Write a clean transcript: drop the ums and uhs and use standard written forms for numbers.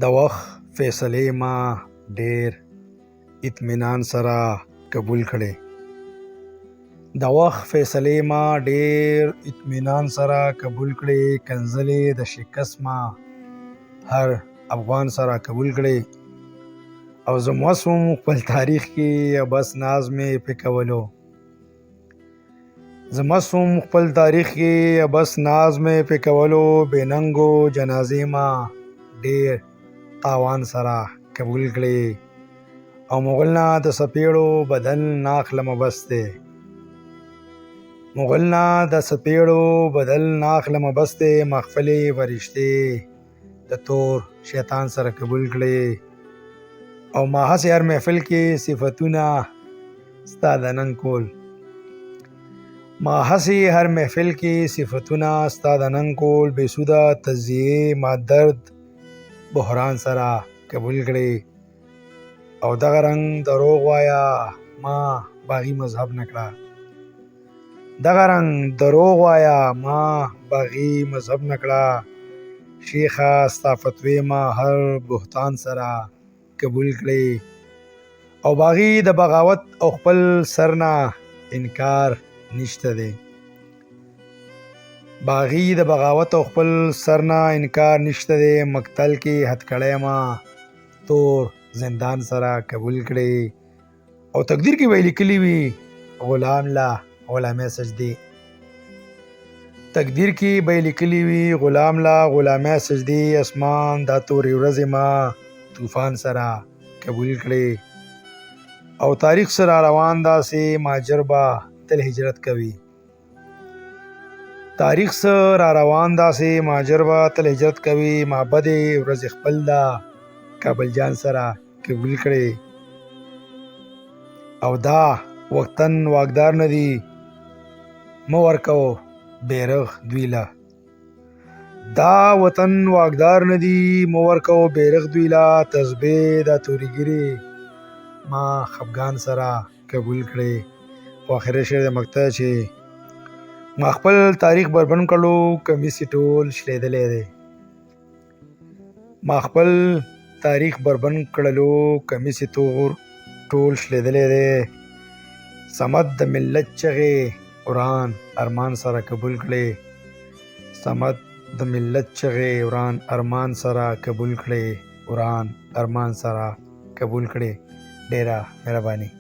د وخت فیصلې ما ډېر اطمینان سره قبول کړې. د وخت فیصلې ما ډېر اطمینان سره قبول کړې. کنځلې د شکست ما هر افغان سره قبول کړې. او زه مست وم خپل تاریخ کې بس ناز مې پې کولو. زه مست وم خپل تاریخ کې بس ناز مې پې کولو. بې ننګو جنازې ما ډېر تاوان سره قبول کړې. او مغل نه د څپېړو بدل نه اخلمه بس دی. مغل نه د څپېړو بدل نه اخلمه بس دی. ما خپلې فرښتې د تور شیطان سره قبول کړې. او ما هسې هر محفل کې صفتونه ستا د ننګ کول. ما هسې هر محفل کې صفتونه ستا د ننګ کول. بې سوده تجزیې ما درد بحران سره قبول کړې. او دغه رنګ دروغ وایا ما باغي مذهب نه کړه. دغه رنګ دروغ وایا ما باغي مذهب نه کړه. شیخه ستا فتوی ما هر بهتان سره قبول کړې. او باغي د بغاوت او خپل سر نه انکار نشته دی. باغي د بغاوت او خپل سر نه انکار نشته دی. مقتل کې هتکړی ما تور زندان سره قبول کړې. او تقدیر کې به لیکلي وي غلام لا غلامه سجدي. تقدیر کې به لیکلي وي غلام لا غلامه سجدي. اسمان دا تورې ورځې ما طوفان سره قبول کړې. او تاریخ سره روان داسې ماجر به تل هجرت کوي. تاریخ سره روان داسې ماجر به تل هجرت کوي. معبد ورځ خپل دا کابل جان سره قبول کړي. او دا وطن واګدار نه دی مه ورکو بیرغ دوی له. دا وطن واګدار نه دی مه ورکو بیرغ دوی له. تسبې دا تورېګیرې ما خفګان سره قبول کړي. او آخري شعر د مقطع چې ما خپل تاریخ بربند کړلو کمیس یې ټول شلېدلی دی. ما خپل تاریخ بربند کړلو کمیس یې ټول شلېدلی دی. صمد د ملت چغې وران ارمان سره قبول کړې. صمد د ملت چغې وران ارمان سره قبول کړې. وران ارمان سره قبول کړې. ډېره مهرباني.